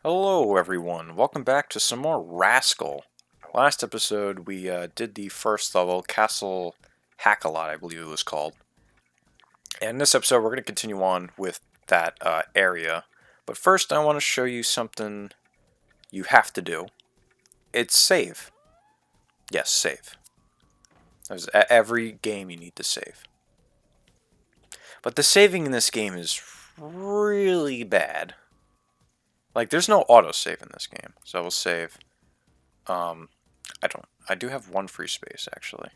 Hello everyone, welcome back to some more Rascal. Last episode we did the first level, Castle Hack-A-Lot I believe it was called. And in this episode we're going to continue on with that area. But first I want to show you something you have to do. It's save. Yes, save. There's every game you need to save. But the saving in this game is really bad. Like, there's no autosave in this game. So we'll save. I do have one free space, actually.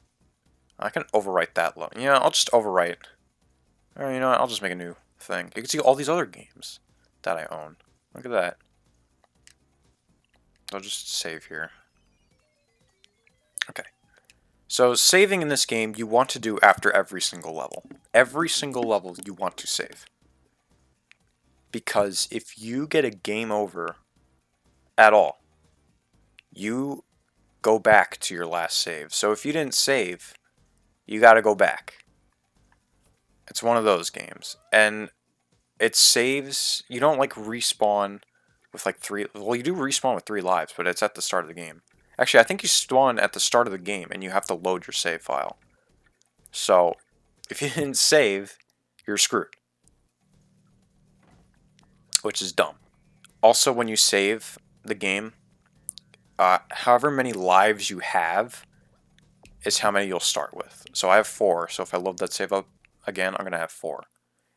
I can overwrite that low. Yeah, I'll just overwrite. Or, you know what, I'll just make a new thing. You can see all these other games that I own. Look at that. I'll just save here. Okay. So, saving in this game, you want to do after every single level. Every single level you want to save. Because if you get a game over at all, you go back to your last save. So if you didn't save, you gotta go back. It's one of those games. And it saves, you don't like respawn with like well you do respawn with 3 lives, but it's at the start of the game. Actually, I think you spawn at the start of the game and you have to load your save file. So, if you didn't save, you're screwed. Which is dumb. Also, when you save the game, however many lives you have is how many you'll start with. So I have 4, so if I load that save up again, I'm going to have 4.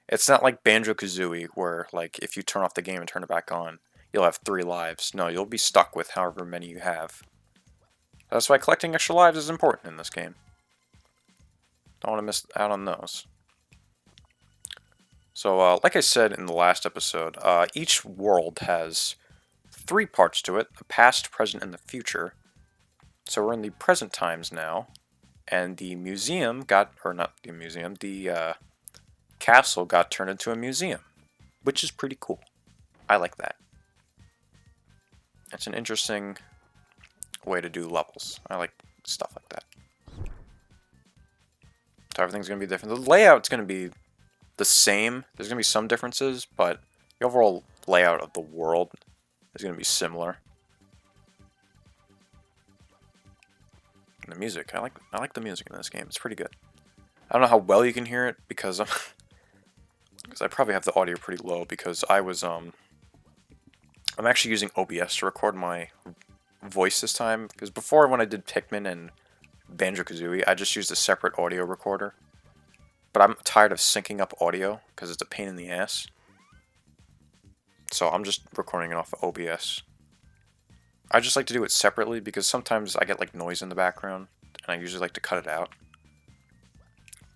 It's not like Banjo-Kazooie, where like if you turn off the game and turn it back on, you'll have 3 lives. No, you'll be stuck with however many you have. That's why collecting extra lives is important in this game. Don't want to miss out on those. So, like I said in the last episode, each world has 3 parts to it, the past, present, and the future. So we're in the present times now, and the museum got, or not the museum, the castle got turned into a museum, which is pretty cool. I like that. It's an interesting way to do levels. I like stuff like that. So everything's going to be different. The layout's going to be the same. There's going to be some differences, but the overall layout of the world is going to be similar. And the music, I like the music in this game. It's pretty good. I don't know how well you can hear it because I probably have the audio pretty low because I'm actually using OBS to record my voice this time, because before, when I did Pikmin and Banjo-Kazooie, I just used a separate audio recorder. But I'm tired of syncing up audio because it's a pain in the ass. So I'm just recording it off of OBS. I just like to do it separately because sometimes I get like noise in the background and I usually like to cut it out.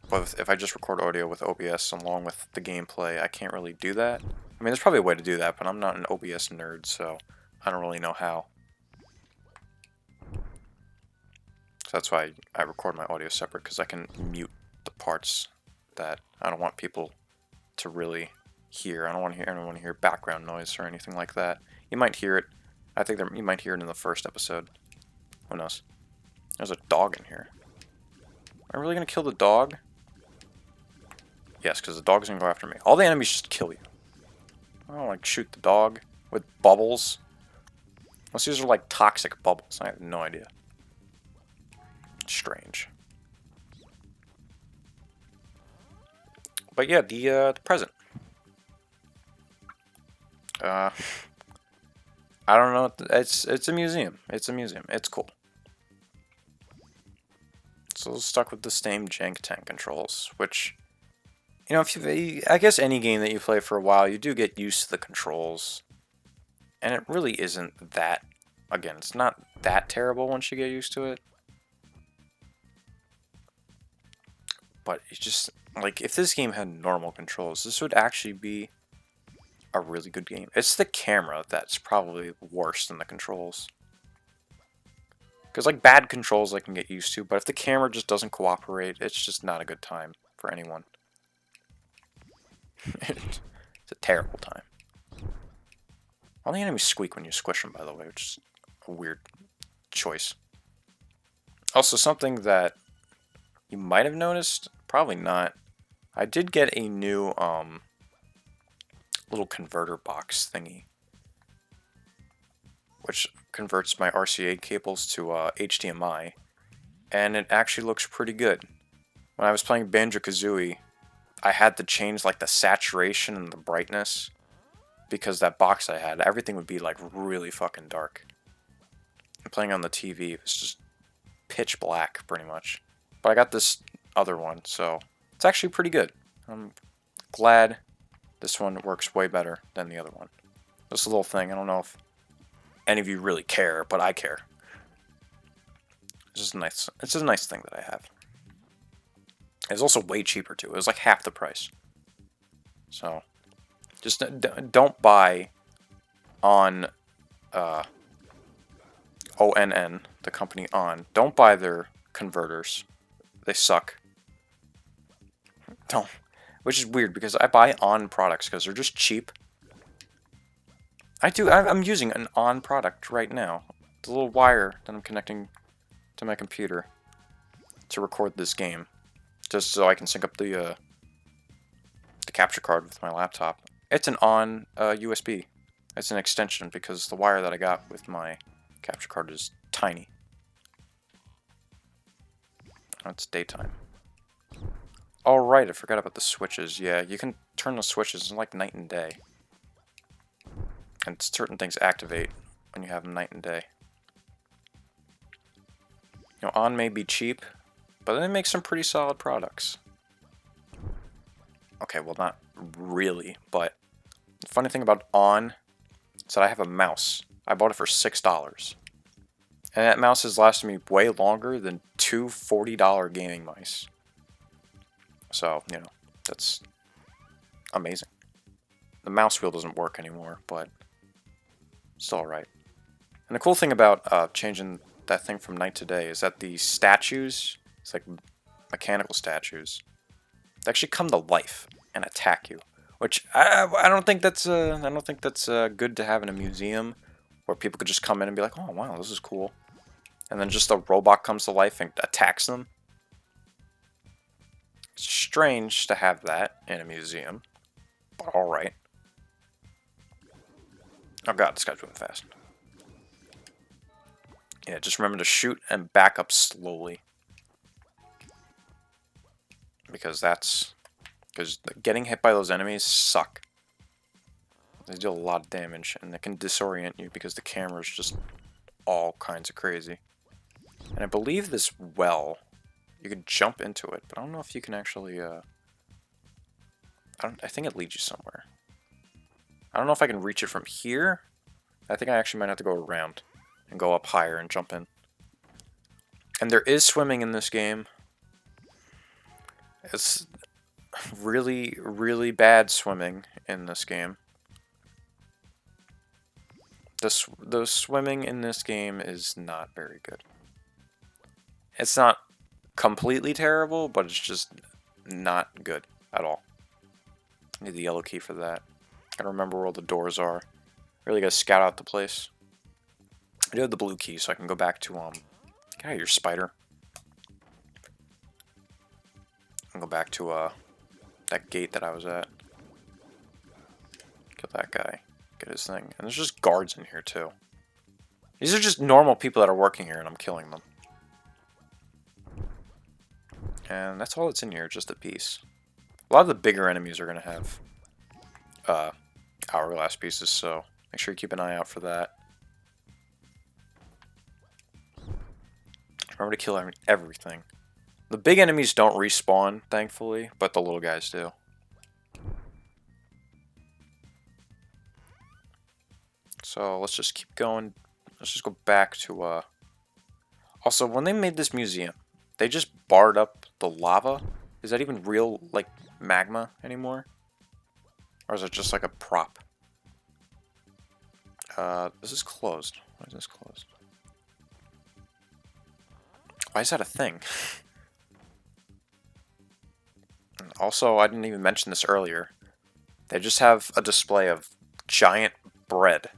But if I just record audio with OBS along with the gameplay, I can't really do that. I mean, there's probably a way to do that, but I'm not an OBS nerd, so I don't really know how. So that's why I record my audio separate, because I can mute the parts that I don't want people to really hear. I don't want anyone to hear background noise or anything like that. You might hear it. I think you might hear it in the first episode. Who knows? There's a dog in here. Am I really going to kill the dog? Yes, because the dog's going to go after me. All the enemies just kill you. I don't like shoot the dog with bubbles. Unless these are like toxic bubbles. I have no idea. Strange. But yeah, the present. I don't know. It's a museum. It's a museum. It's cool. So stuck with the same jank tank controls, which, you know, I guess any game that you play for a while, you do get used to the controls, and it really isn't that. Again, it's not that terrible once you get used to it. But it's just like, if this game had normal controls, this would actually be a really good game. It's the camera that's probably worse than the controls. Because like bad controls I can get used to, but if the camera just doesn't cooperate, it's just not a good time for anyone. It's a terrible time. All the enemies squeak when you squish them, by the way, which is a weird choice. Also, something that you might have noticed, probably not. I did get a new little converter box thingy. which converts my RCA cables to HDMI, and it actually looks pretty good. When I was playing Banjo-Kazooie, I had to change like the saturation and the brightness because that box I had, everything would be like really fucking dark. And playing on the TV, it was just pitch black pretty much. But I got this other one, so it's actually pretty good. I'm glad this one works way better than the other one. This little thing, I don't know if any of you really care, but I care. It's just nice. It's just a nice thing that I have. It's also way cheaper too. It was like half the price. So, just don't buy on ONN, the company On. Don't buy their converters. They suck. Don't. Which is weird because I buy On products because they're just cheap. I'm using an On product right now. The little wire that I'm connecting to my computer to record this game. Just so I can sync up the capture card with my laptop. It's an On USB. It's an extension because the wire that I got with my capture card is tiny. Oh, it's daytime. Alright, I forgot about the switches. Yeah, you can turn the switches. It's like night and day. And certain things activate when you have them night and day. You know, On may be cheap, but they make some pretty solid products. Okay, well, not really, but the funny thing about On is that I have a mouse. I bought it for $6. And that mouse has lasted me way longer than two $40 gaming mice. So, you know, that's amazing. The mouse wheel doesn't work anymore, but it's alright. And the cool thing about changing that thing from night to day is that the statues, it's like mechanical statues, they actually come to life and attack you. Which I don't think that's good to have in a museum where people could just come in and be like, oh wow, this is cool, and then just a robot comes to life and attacks them. It's strange to have that in a museum, but all right. Oh god, this guy's moving fast. Yeah, just remember to shoot and back up slowly. Because getting hit by those enemies suck. They do a lot of damage, and they can disorient you because the camera is just all kinds of crazy. And I believe this well, you could jump into it, but I don't know if you can actually, I think it leads you somewhere. I don't know if I can reach it from here. I think I actually might have to go around and go up higher and jump in. And there is swimming in this game. It's really, really bad swimming in this game. The swimming in this game is not very good. It's not completely terrible, but it's just not good at all. I need the yellow key for that. Gotta remember where all the doors are. Really gotta scout out the place. I do have the blue key, so I can go back to, get out of here, spider. And go back to, that gate that I was at. Kill that guy. Get his thing. And there's just guards in here, too. These are just normal people that are working here, and I'm killing them. And that's all that's in here, just a piece. A lot of the bigger enemies are going to have hourglass pieces, so make sure you keep an eye out for that. Remember to kill everything. The big enemies don't respawn, thankfully, but the little guys do. So let's just keep going. Let's just go back to, Also, when they made this museum, they just barred up the lava. Is that even real, like, magma anymore? Or is it just like a prop? This is closed. Why is this closed? Why is that a thing? Also, I didn't even mention this earlier. They just have a display of giant bread.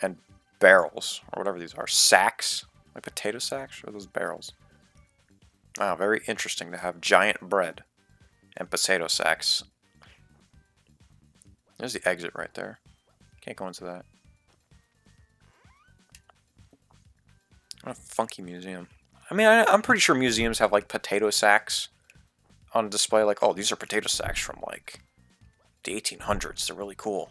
And barrels, or whatever these are. Sacks? Like potato sacks? Or those barrels? Wow, very interesting to have giant bread and potato sacks. There's the exit right there. Can't go into that. A funky museum. I mean, I'm pretty sure museums have like potato sacks on display. Like, oh, these are potato sacks from like the 1800s. They're really cool.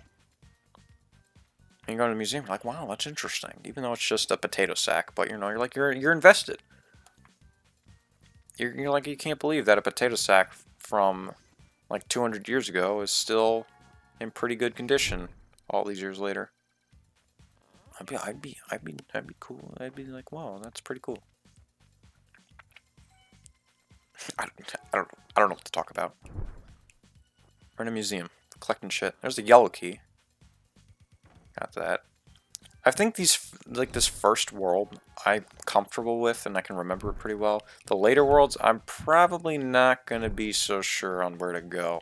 And you go to a museum, you're like, wow, that's interesting. Even though it's just a potato sack, but you know, you're invested. You're like, you can't believe that a potato sack from like 200 years ago is still in pretty good condition all these years later. I'd be cool. I'd be like, wow, that's pretty cool. I don't know what to talk about. We're in a museum, collecting shit. There's the yellow key. Got that. I think this first world, I'm comfortable with, and I can remember it pretty well. The later worlds, I'm probably not gonna be so sure on where to go.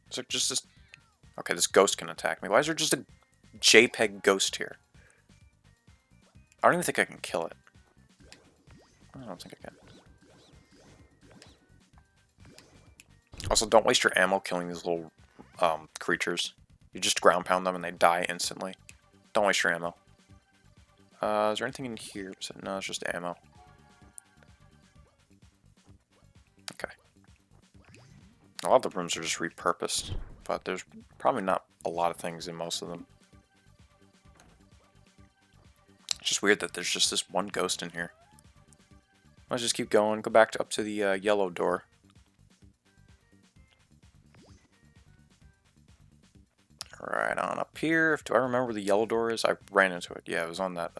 Is there just this? Okay, this ghost can attack me. Why is there just a JPEG ghost here? I don't even think I can kill it. I don't think I can. Also, don't waste your ammo killing these little creatures. You just ground pound them and they die instantly. Don't waste your ammo. Is there anything in here? No, it's just ammo. Okay. A lot of the rooms are just repurposed, but there's probably not a lot of things in most of them. It's just weird that there's just this one ghost in here. Let's just keep going. Go back up to the yellow door. Right on up here. Do I remember where the yellow door is? I ran into it. Yeah, it was on that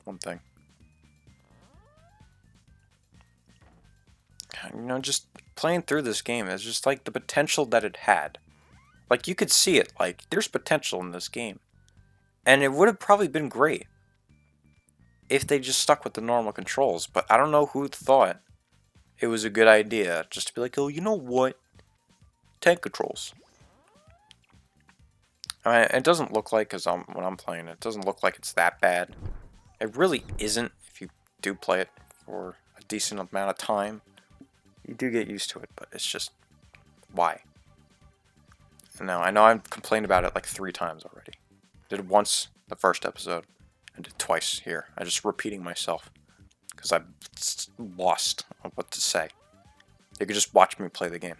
one thing. You know, just playing through this game is just like the potential that it had. Like, you could see it. Like, there's potential in this game. And it would have probably been great if they just stuck with the normal controls. But I don't know who thought it was a good idea just to be like, oh, you know what? Tank controls. I mean, it doesn't look like, because when I'm playing it doesn't look like it's that bad. It really isn't if you do play it for a decent amount of time. You do get used to it, but it's just, why? Now, I know I've complained about it like 3 times already. Did it once the first episode, and did twice here. I'm just repeating myself, because I'm lost on what to say. You could just watch me play the game.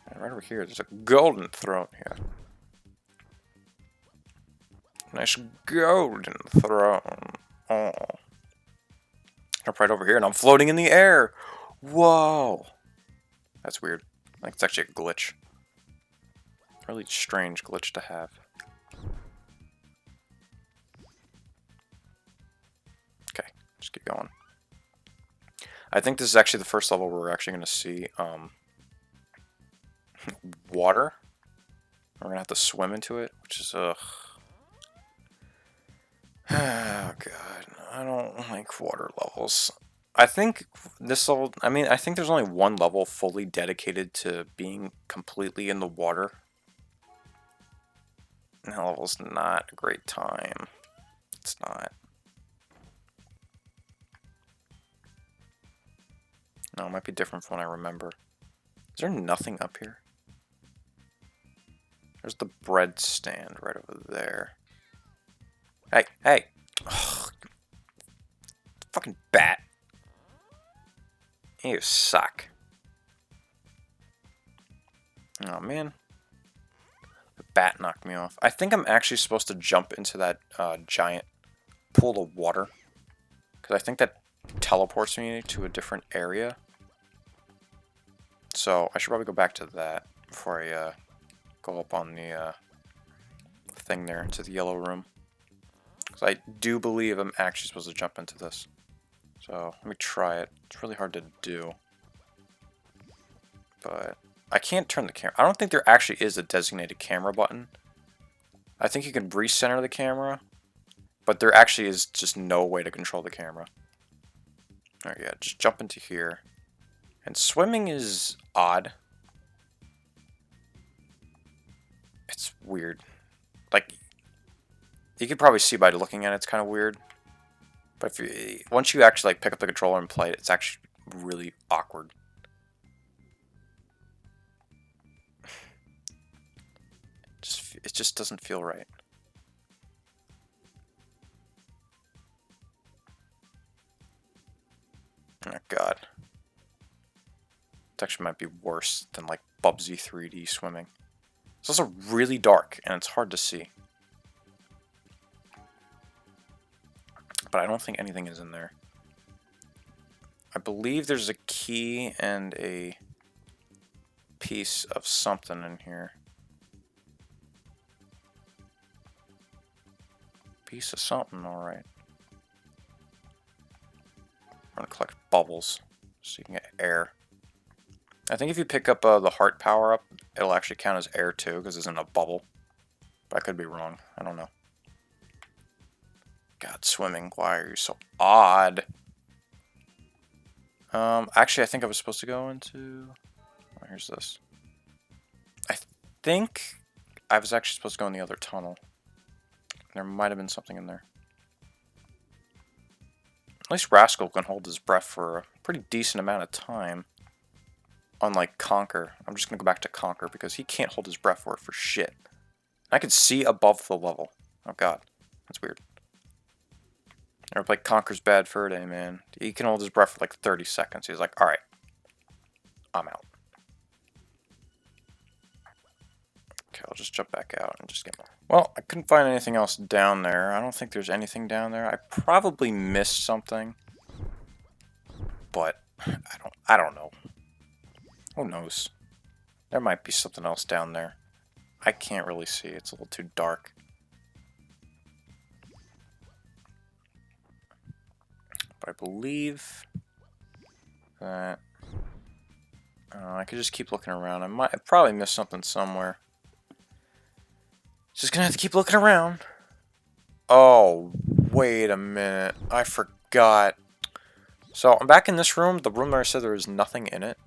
And right over here, there's a golden throne here. Nice golden throne. Oh. Up right over here, and I'm floating in the air. Whoa. That's weird. Like, it's actually a glitch. Really strange glitch to have. Okay, just keep going. I think this is actually the first level where we're actually going to see water. We're going to have to swim into it, which is, ugh. Oh, God. I don't like water levels. I think this level, I mean, I think there's only one level fully dedicated to being completely in the water. And that level's not a great time. It's not. No, it might be different from what I remember. Is there nothing up here? There's the bread stand right over there. Hey, hey! Ugh. Fucking bat. You suck. Oh, man. The bat knocked me off. I think I'm actually supposed to jump into that giant pool of water. Because I think that teleports me to a different area. So I should probably go back to that before I go up on the thing there into the yellow room. Because I do believe I'm actually supposed to jump into this. So let me try it. It's really hard to do. But I can't turn the camera. I don't think there actually is a designated camera button. I think you can recenter the camera. But there actually is just no way to control the camera. Alright, yeah, just jump into here. And swimming is odd. It's weird. Like, you could probably see by looking at it, it's kind of weird. But once you actually like pick up the controller and play it, it's actually really awkward. it just doesn't feel right. Oh god. It actually might be worse than like Bubsy 3D swimming. It's also really dark and it's hard to see. But I don't think anything is in there. I believe there's a key and a piece of something in here. Piece of something, alright. I'm gonna collect bubbles so you can get air. I think if you pick up the heart power up, it'll actually count as air too, because it's in a bubble. But I could be wrong. I don't know. God, swimming. Why are you so odd? Actually, I think I was supposed to go into... Oh, here's this. I think I was actually supposed to go in the other tunnel. There might have been something in there. At least Rascal can hold his breath for a pretty decent amount of time. Unlike Conker. I'm just going to go back to Conker because he can't hold his breath for shit. I can see above the level. Oh god. That's weird. Or like Conker's Bad Fur Day, man. He can hold his breath for like 30 seconds. He's like, alright. I'm out. Okay, I'll just jump back out and just get... Well, I couldn't find anything else down there. I don't think there's anything down there. I probably missed something. But I don't know. Who knows? There might be something else down there. I can't really see. It's a little too dark. But I believe that I could just keep looking around. I probably missed something somewhere. Just gonna have to keep looking around. Oh, wait a minute. I forgot. So I'm back in this room. The room where I said there was nothing in it.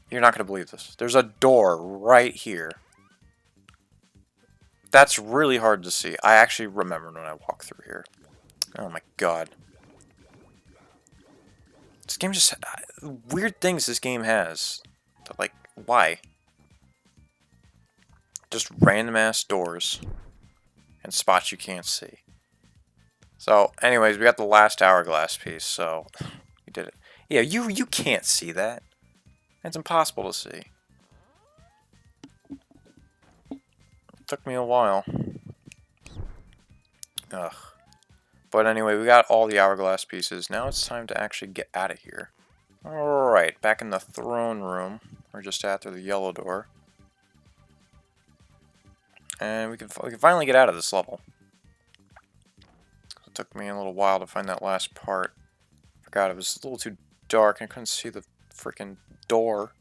You're not gonna believe this. There's a door right here. That's really hard to see. I actually remembered when I walked through here. Oh my god. This game just... weird things this game has. But like, why? Just random ass doors. And spots you can't see. So, anyways, we got the last hourglass piece, so... we did it. Yeah, you can't see that. It's impossible to see. It took me a while. Ugh. But anyway, we got all the hourglass pieces. Now it's time to actually get out of here. Alright, back in the throne room. We're just after the yellow door. And we can finally get out of this level. It took me a little while to find that last part. Forgot it was a little too dark and I couldn't see the freaking door.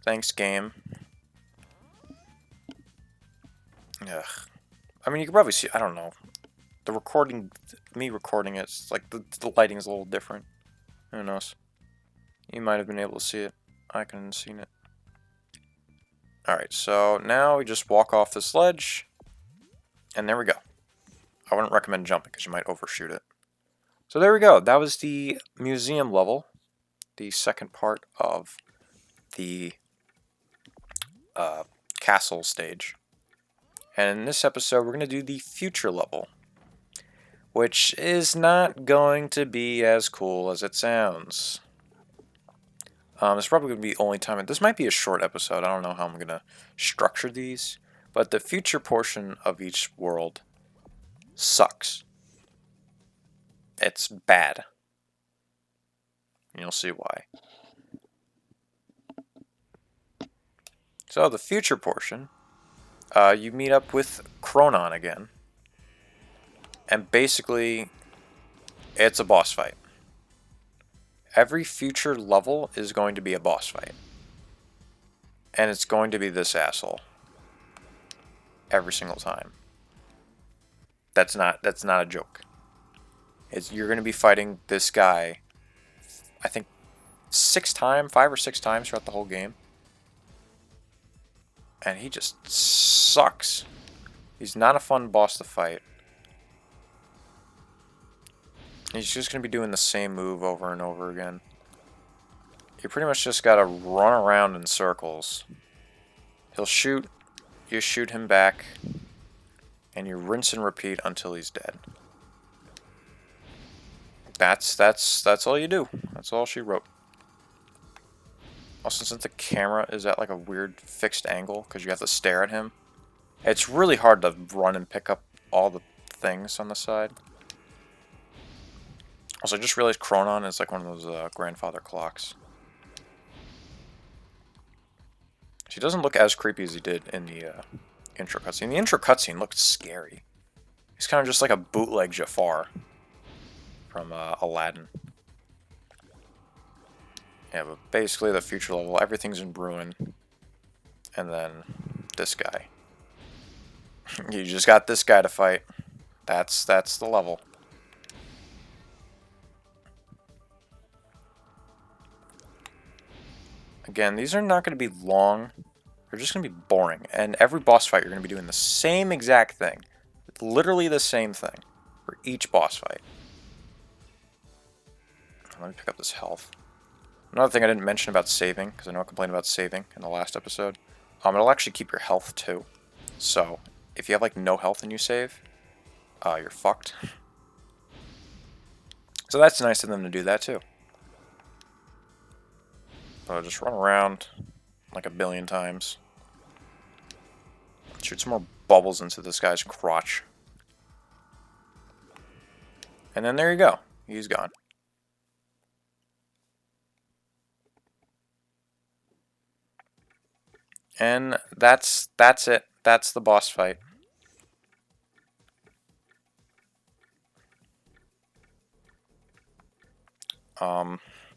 Thanks, game. Ugh. I mean, you can probably see, I don't know. The recording, me recording it's like the lighting is a little different. Who knows? You might have been able to see it. I couldn't have seen it. Alright, so now we just walk off this ledge. And there we go. I wouldn't recommend jumping because you might overshoot it. So there we go. That was the museum level. The second part of the castle stage. And in this episode, we're going to do the future level. Which is not going to be as cool as it sounds. It's probably going to be the only time. This might be a short episode. I don't know how I'm going to structure these. But the future portion of each world sucks. It's bad. And you'll see why. So the future portion, you meet up with Chronon again. And basically, it's a boss fight. Every future level is going to be a boss fight. And it's going to be this asshole. Every single time. That's not a joke. You're going to be fighting this guy, I think, 5 or 6 times throughout the whole game. And he just sucks. He's not a fun boss to fight. He's just going to be doing the same move over and over again. You pretty much just got to run around in circles. He'll shoot, you shoot him back, and you rinse and repeat until he's dead. That's all you do. That's all she wrote. Also, since the camera is at like a weird fixed angle, because you have to stare at him, it's really hard to run and pick up all the things on the side. Also, I just realized Chronon is like one of those grandfather clocks. He doesn't look as creepy as he did in the intro cutscene. The intro cutscene looked scary. He's kind of just like a bootleg Jafar from Aladdin. Yeah, but basically the future level, everything's in ruin. And then this guy. You just got this guy to fight. That's the level. Again, these are not going to be long. They're just going to be boring. And every boss fight, you're going to be doing the same exact thing. Literally the same thing for each boss fight. Let me pick up this health. Another thing I didn't mention about saving, because I know I complained about saving in the last episode. It'll actually keep your health too. So, if you have like no health and you save, you're fucked. So that's nice of them to do that too. But I'll just run around like a billion times. Shoot some more bubbles into this guy's crotch. And then there you go. He's gone. And that's it. That's the boss fight.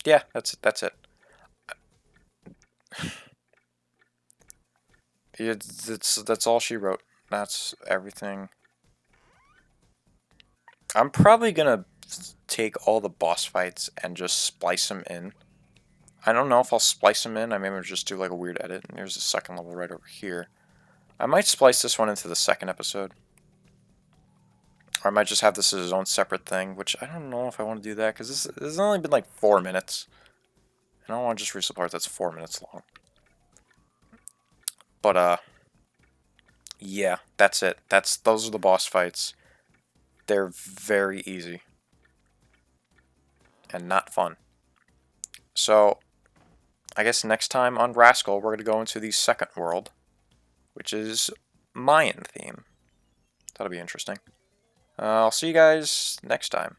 Yeah, that's it. That's all she wrote. That's everything. I'm probably gonna take all the boss fights and just splice them in. I don't know if I'll splice them in. I may just do like a weird edit. And there's a second level right over here. I might splice this one into the second episode. Or I might just have this as its own separate thing, which I don't know if I want to do that, because this has only been like 4 minutes. And I don't want to just reach the part that's 4 minutes long. But, yeah, that's it. Those are the boss fights. They're very easy. And not fun. So, I guess next time on Rascal, we're going to go into the second world, which is Mayan theme. That'll be interesting. I'll see you guys next time.